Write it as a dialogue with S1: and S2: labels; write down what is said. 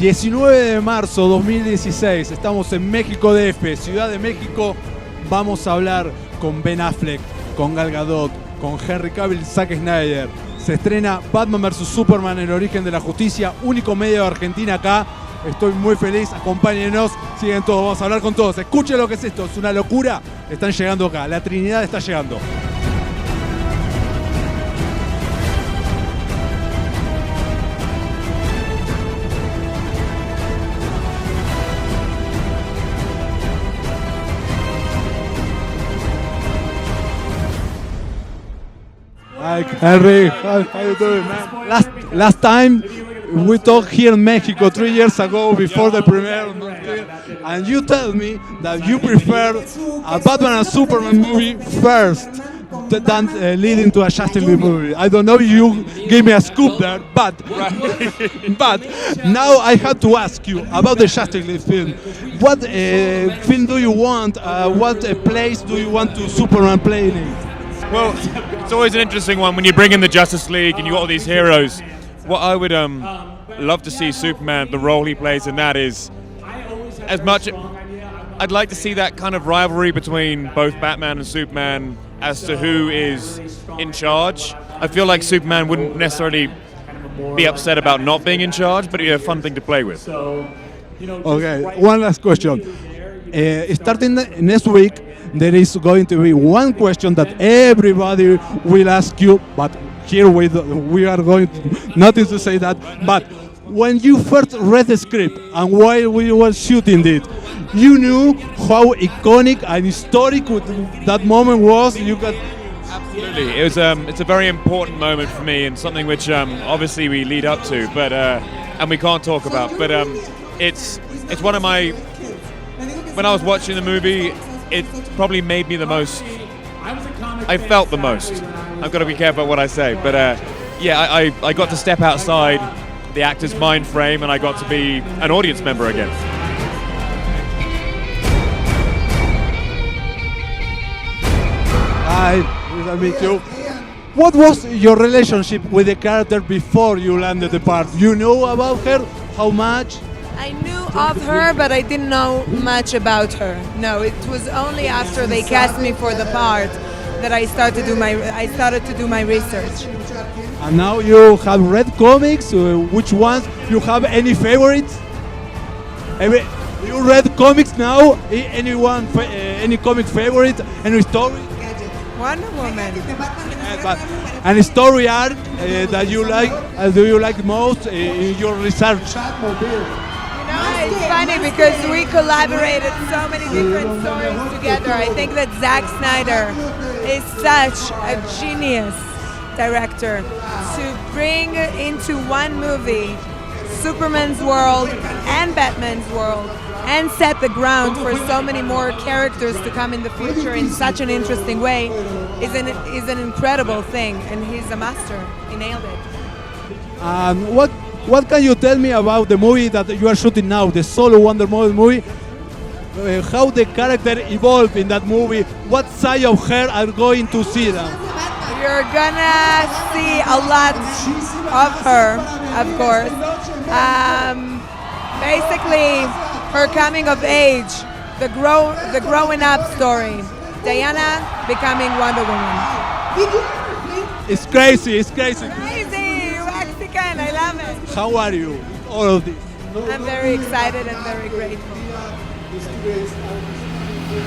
S1: 19 de marzo 2016, estamos en México DF, Ciudad de México. Vamos a hablar con Ben Affleck, con Gal Gadot, con Henry Cavill, Zack Snyder. Se estrena Batman vs Superman, el origen de la justicia, único medio de Argentina acá. Estoy muy feliz, acompáñenos, siguen todos, vamos a hablar con todos. Escuchen lo que es esto, es una locura. Están llegando acá, la Trinidad está llegando. Hi, Henry, how you doing, man? Last time we talked here in Mexico 3 years ago before the premiere, and you told me that you prefer a Batman and Superman movie first than leading to a Justice League movie. I don't know if you gave me a scoop there, but now I have to ask you about the Justice League film. What film do you want? What place do you want to Superman play in it?
S2: Well, it's always an interesting one when you bring in the Justice League and you got all these heroes. What I would love to see Superman, the role he plays in that is as much. I'd like to see that kind of rivalry between both Batman and Superman as to who is in charge. I feel like Superman wouldn't necessarily be upset about not being in charge, but it'd be a fun thing to play with.
S1: Okay, one last question. Starting next week, there is going to be one question that everybody will ask you, but here we are going to, nothing to say that, but when you first read the script and while we were shooting it, you knew how iconic and historic that moment was. You got
S2: Absolutely, it's a very important moment for me and something which obviously we lead up to, but and we can't talk about, but it's one of my. When I was watching the movie, it probably made me the most. I felt the most. I've got to be careful what I say, but yeah, I got to step outside the actor's mind frame, and I got to be an audience member again.
S1: Hi, nice to meet you. What was your relationship with the character before you landed the part? You know about her? How much?
S3: I knew of her, but I didn't know much about her. No, it was only after they cast me for the part that I started to do my research.
S1: And now you have read comics. Which ones? You have any favorites? You read comics now? Anyone? Any comic favorite? Any story?
S3: Wonder Woman.
S1: Any story arc that you like? Do you like most in your research?
S3: It's funny because we collaborated so many different stories together. I think that Zack Snyder is such a genius director to bring into one movie Superman's world and Batman's world and set the ground for so many more characters to come in the future in such an interesting way is an incredible thing, and he's a master. He nailed it.
S1: What can you tell me about the movie that you are shooting now, the solo Wonder Woman movie? How the character evolved in that movie? What side of her are going to see them?
S3: You're gonna see a lot of her, of course. Basically, her coming of age, the growing up story. Diana becoming Wonder Woman.
S1: It's crazy, it's crazy.
S3: I love it.
S1: How are you with all of this?
S3: I'm very excited and very grateful.